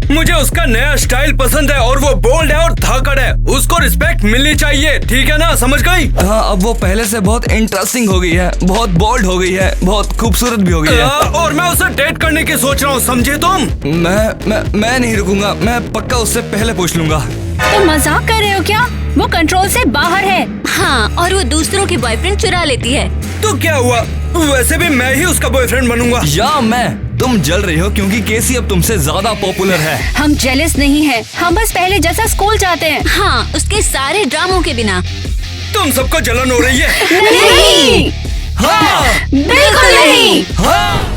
मुझे उसका नया स्टाइल पसंद है और वो बोल्ड है और धाकड़ है। उसको रिस्पेक्ट मिलनी चाहिए, ठीक है ना? समझ गई? हाँ, अब वो पहले से बहुत इंटरेस्टिंग हो गई है, बहुत बोल्ड हो गई है, बहुत खूबसूरत भी हो गई है। और मैं उसे डेट करने की सोच रहा हूँ, समझे तुम? मैं नहीं रुकूंगा। मैं पक्का उससे पहले पूछ लूंगा। तो मजाक कर रहे हो क्या? वो कंट्रोल से बाहर है। हाँ, और वो दूसरों के बॉयफ्रेंड चुरा लेती है। तो क्या हुआ? वैसे भी मैं ही उसका बॉयफ्रेंड बनूंगा। या तुम जल रही हो क्योंकि केसी अब तुमसे ज्यादा पॉपुलर है। हम जेलस नहीं है, हम बस पहले जैसा स्कूल चाहते हैं। हाँ, उसके सारे ड्रामों के बिना। तुम सबको जलन हो रही है? नहीं। हाँ, बिल्कुल नहीं। हाँ।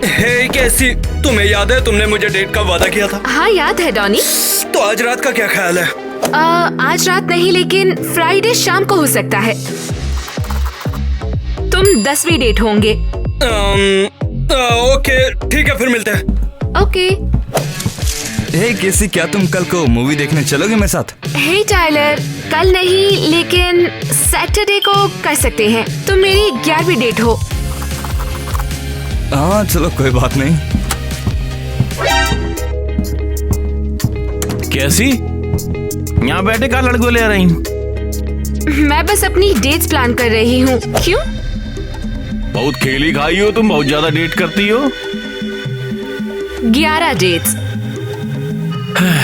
हे केसी, तुम्हें याद है तुमने मुझे डेट का वादा किया था? हाँ याद है डॉनी। तो आज रात का क्या ख्याल है? आज रात नहीं लेकिन फ्राइडे शाम को हो सकता है। तुम 10वीं डेट होंगे। ओके ठीक है, फिर मिलते हैं। ओके। हे केसी, क्या तुम कल को मूवी देखने चलोगे मेरे साथ? हे टाइलर, कल नहीं लेकिन सैटरडे को कर सकते हैं। तुम मेरी 11वीं डेट हो। हाँ चलो, कोई बात नहीं। कैसी? यहाँ बैठे का लड़को ले रही? मैं बस अपनी डेट्स प्लान कर रही हूँ। क्यों? बहुत खेली खाई हो तुम, बहुत ज्यादा डेट करती हो। 11 डेट्स।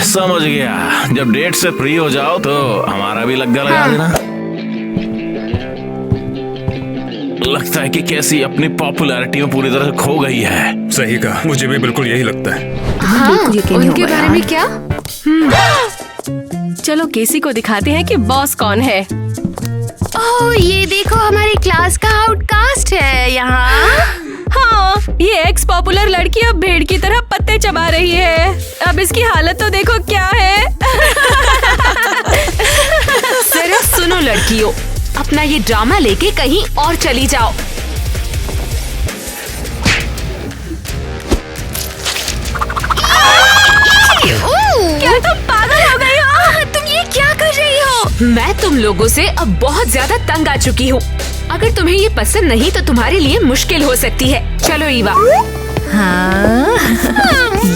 समझ गया। जब डेट से फ्री हो जाओ तो हमारा भी लग्गा लगा देना। लगता है कि कैसी अपनी पॉपुलैरिटी में पूरी तरह खो गई है। सही कहा, मुझे भी बिल्कुल यही लगता है। हाँ, उनके बारे में क्या? चलो केसी को दिखाते हैं कि बॉस कौन है। ओह, ये देखो हमारी क्लास का आउटकास्ट है यहाँ। हाँ, ये एक्स पॉपुलर लड़की अब भेड़ की तरह पत्ते चबा रही है। अब इसकी हालत तो देखो क्या है। जरा सुनो लड़कियों, अपना ये ड्रामा लेके कहीं और चली जाओ। क्या तुम पागल हो गई हो? तुम ये क्या कर रही हो? मैं तुम लोगों से अब बहुत ज्यादा तंग आ चुकी हूँ। अगर तुम्हें ये पसंद नहीं तो तुम्हारे लिए मुश्किल हो सकती है। चलो ईवा। हाँ,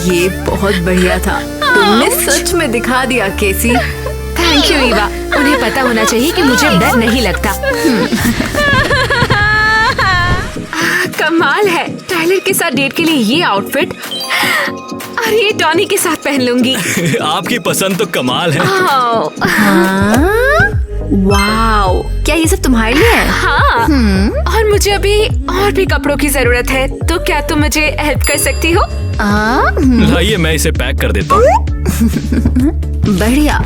ये बहुत बढ़िया था। तुमने सच में दिखा दिया केसी। Thank you Eva. उन्हें पता होना चाहिए कि मुझे डर नहीं लगता। कमाल है, टाइलर के साथ डेट के लिए ये आउटफिट अरे ये डॉनी के साथ पहन लूंगी। आपकी पसंद तो कमाल है। वाओ, क्या ये सब तुम्हारे लिए है? हाँ, और मुझे अभी और भी कपड़ों की जरूरत है, तो क्या तुम मुझे हेल्प कर सकती हो? लाइए, मैं इसे पैक कर देता हूँ। बढ़िया,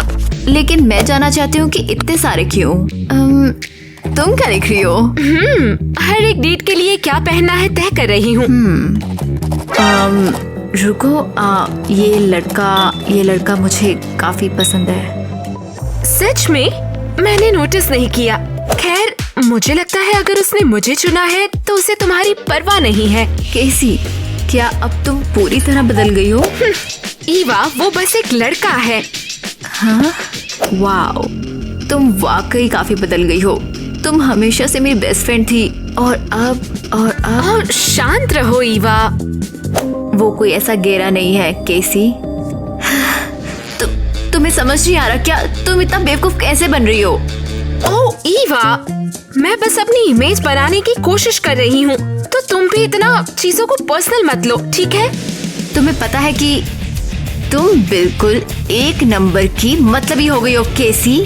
लेकिन मैं जानना चाहती हूँ कि इतने सारे क्यों? तुम क्या लिख रही हो? हर एक डेट के लिए क्या पहनना है तय कर रही हूँ। रुको, ये लड़का मुझे काफी पसंद है। सच में? मैंने नोटिस नहीं किया। खैर, मुझे लगता है अगर उसने मुझे चुना है तो उसे तुम्हारी परवाह नहीं है। केसी, क्या अब तुम पूरी तरह बदल गई हो? ईवा, वो बस एक लड़का है। हाँ? वाओ, तुम वाकई काफी बदल गई हो। तुम हमेशा से मेरी बेस्ट फ्रेंड थी और अब शांत रहो ईवा। वो कोई ऐसा गहरा नहीं है केसी। तुम्हें समझ नहीं आ रहा क्या? तुम इतना बेवकूफ कैसे बन रही हो? ओह ईवा, मैं बस अपनी इमेज बनाने की कोशिश कर रही हूँ, तो तुम भी इतना चीजों को पर्सनल मत लो, ठीक है? तुम्हें पता है कि तुम बिल्कुल एक नंबर की मतलबी हो गई हो केसी।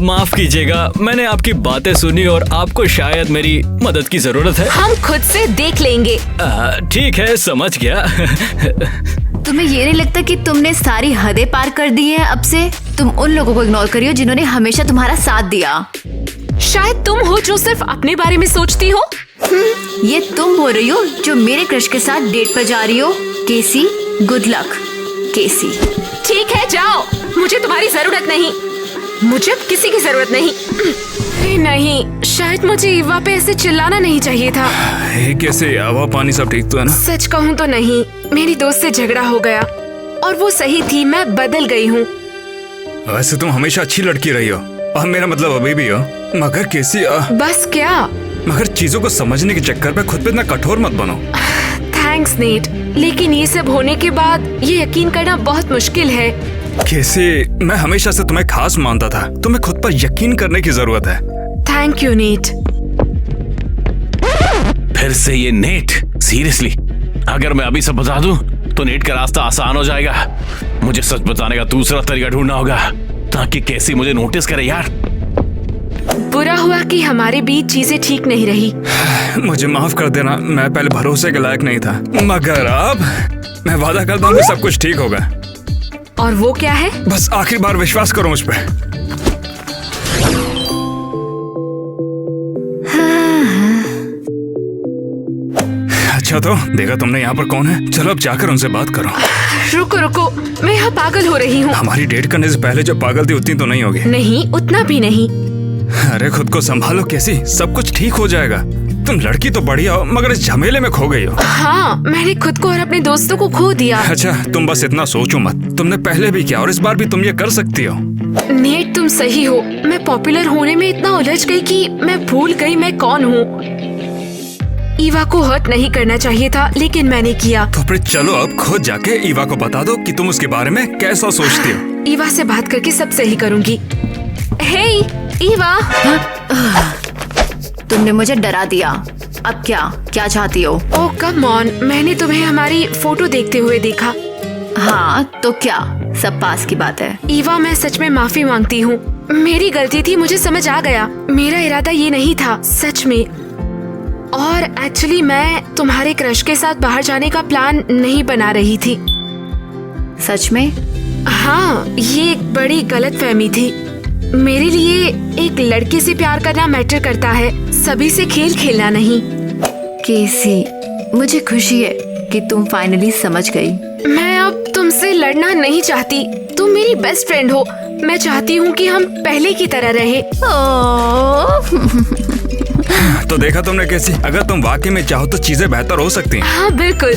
माफ कीजिएगा, मैंने आपकी बातें सुनी और आपको शायद मेरी मदद की जरूरत है। हम खुद से देख लेंगे। ठीक है, समझ गया। तुम्हें ये नहीं लगता कि तुमने सारी हदें पार कर दी हैं? अब से तुम उन लोगों को इग्नोर करियो जिन्होंने हमेशा तुम्हारा साथ दिया। शायद तुम हो जो सिर्फ अपने बारे में सोचती हो। ये तुम हो रही हो जो मेरे क्रश के साथ डेट पर जा रही हो। केसी, गुड लक केसी। ठीक है, जाओ, मुझे तुम्हारी जरूरत नहीं, मुझे किसी की जरूरत नहीं। नहीं, शायद मुझे ईवा पे ऐसे चिल्लाना नहीं चाहिए था। कैसे हवा पानी सब ठीक तो है ना? सच कहूँ तो नहीं, मेरी दोस्त से झगड़ा हो गया और वो सही थी, मैं बदल गई हूँ। वैसे तुम हमेशा अच्छी लड़की रही हो और मेरा मतलब अभी भी हो, मगर कैसी बस क्या? मगर चीजों को समझने के चक्कर पे खुद पे इतना कठोर मत बनो। थैंक्स नेट, लेकिन ये सब होने के बाद ये यकीन करना बहुत मुश्किल है। कैसे मैं हमेशा से तुम्हें खास मानता था, तुम्हें खुद पर यकीन करने की जरूरत है। Thank you net. फिर से ये नेट, सीरियसली अगर मैं अभी सब बता दूं तो नेट का रास्ता आसान हो जाएगा। मुझे सच बताने का दूसरा तरीका ढूंढना होगा ताकि कैसी मुझे नोटिस करे यार। बुरा हुआ कि हमारे बीच चीजें ठीक नहीं रही। मुझे माफ कर देना, मैं पहले भरोसे के लायक नहीं था, मगर अब मैं वादा करता हूँ कि सब कुछ ठीक होगा। और वो क्या है? बस आखिरी बार विश्वास करो मुझ पे। अच्छा तो देखा तुमने यहाँ पर कौन है? चलो अब जाकर उनसे बात करो। रुको रुको, मैं यहाँ पागल हो रही हूँ। हमारी डेट करने से पहले जो पागल थी उतनी तो नहीं होगी। नहीं, उतना भी नहीं। अरे खुद को संभालो कैसी, सब कुछ ठीक हो जाएगा। तुम लड़की तो बढ़िया हो मगर इस झमेले में खो गई हो। हाँ, मैंने खुद को और अपने दोस्तों को खो दिया। अच्छा तुम बस इतना सोचो मत, तुमने पहले भी किया और इस बार भी तुम ये कर सकती हो। नेट तुम सही हो, मैं पॉपुलर होने में इतना उलझ गई कि मैं भूल गई मैं कौन हूँ। ईवा को हर्ट नहीं करना चाहिए था, लेकिन मैंने किया। तो फिर चलो अब खुद जाके ईवा को बता दो कि तुम उसके बारे में कैसा सोचती हो। ईवा से बात करके सब सही करूँगी। हे ईवा, तुमने मुझे डरा दिया, अब क्या चाहती हो? ओह कम ऑन, मैंने तुम्हें हमारी फोटो देखते हुए देखा। हाँ तो क्या, सब पास की बात है। ईवा मैं सच में माफी मांगती हूँ, मेरी गलती थी, मुझे समझ आ गया। मेरा इरादा ये नहीं था सच में। और एक्चुअली मैं तुम्हारे क्रश के साथ बाहर जाने का प्लान नहीं बना रही थी। सच में? हाँ, ये एक बड़ी गलतफहमी थी। मेरे लिए एक लड़के से प्यार करना मैटर करता है, सभी से खेल खेलना नहीं। केसी, मुझे खुशी है कि तुम फाइनली समझ गई। मैं अब तुमसे लड़ना नहीं चाहती, तुम मेरी बेस्ट फ्रेंड हो। मैं चाहती हूँ कि हम पहले की तरह रहे। तो देखा तुमने कैसी, अगर तुम वाकई में चाहो तो चीजें बेहतर हो सकती हैं। हाँ बिल्कुल।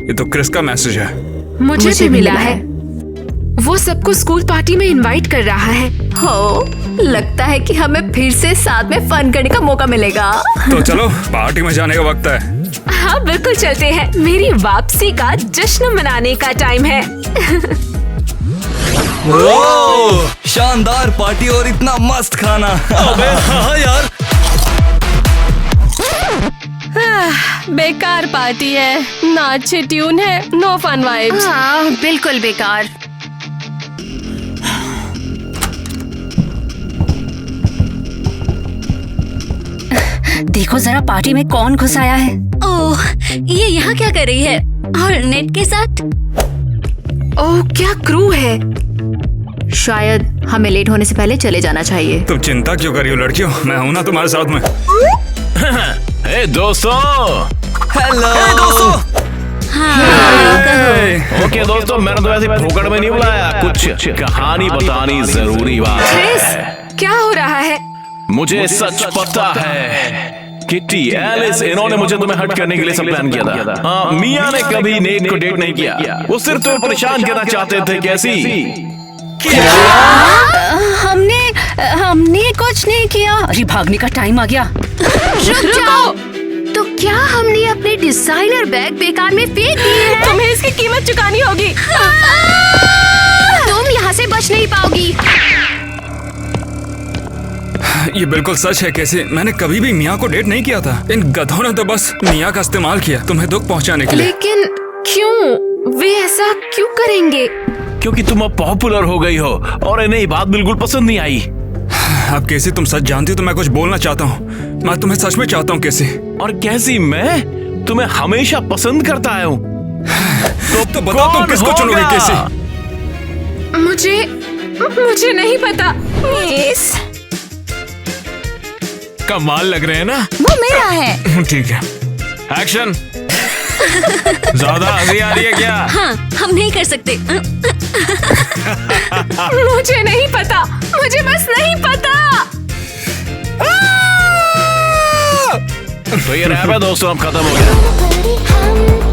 ये तो क्रिस का मैसेज है। मुझे भी मिला है। वो सबको स्कूल पार्टी में इनवाइट कर रहा है। हो, लगता है कि हमें फिर से साथ में फन करने का मौका मिलेगा। तो चलो पार्टी में जाने का वक्त है। हाँ बिल्कुल चलते हैं, मेरी वापसी का जश्न मनाने का टाइम है। ओह, शानदार पार्टी और इतना मस्त खाना। अबे हाँ यार, बेकार पार्टी है, ना अच्छे ट्यून है, नो फन वाइब्स। हाँ बिल्कुल बेकार। देखो जरा पार्टी में कौन घुस आया है। ओह, ये यहाँ क्या कर रही है? और नेट के साथ? ओह क्या क्रू है। शायद हमें लेट होने से पहले चले जाना चाहिए। तुम चिंता क्यों कर रही हो लड़कियों, मैं हूं ना तुम्हारे साथ में। हे दोस्तों। हेलो दोस्तों। ओके दोस्तों, मैंने तो ऐसे फोकट में नहीं बुलाया, कुछ कहानी बतानी जरूरी बात है। क्या हो रहा है? मुझे सच पता है किट्टी, एलिस, इन्होंने मुझे तुम्हें हट करने के लिए सब प्लान किया था। हाँ, मिया ने कभी नेट को डेट नहीं किया, वो सिर्फ तुम्हें परेशान करना चाहते थे। कैसी? हमने कुछ नहीं किया। अरे भागने का टाइम आ गया। रुक जाओ, तो क्या हमने अपने डिजाइनर बैग बेकार में फेंक दिए हैं? तुम्हें इसकी कीमत चुकानी होगी। तुम यहाँ से बच नहीं पाओगी। ये बिल्कुल सच है कैसे। मैंने कभी भी मिया को डेट नहीं किया था। इन गधों ने तो बस मिया का इस्तेमाल किया तुम्हें दुख पहुंचाने के लिए। लेकिन क्यों? वे ऐसा क्यों करेंगे? क्योंकि तुम अब पॉपुलर हो गई हो और इन्हें ये बात बिल्कुल पसंद नहीं आई। अब कैसी तुम सच जानती हो तो मैं कुछ बोलना चाहता हूँ। मैं तुम्हें सच में चाहता हूँ कैसी। और कैसी मैं तुम्हें हमेशा पसंद करता आया हूँ। तो बताओ तुम किसको चुनोगे कैसी? मुझे नहीं पता। कमाल लग रहे हैं ना? वो मेरा है। ठीक है, एक्शन। ज्यादा हंसी आ रही है क्या? हाँ, हम नहीं कर सकते। मुझे नहीं पता, मुझे बस नहीं पता। तो ये रैप है दोस्तों, अब खत्म हो गया।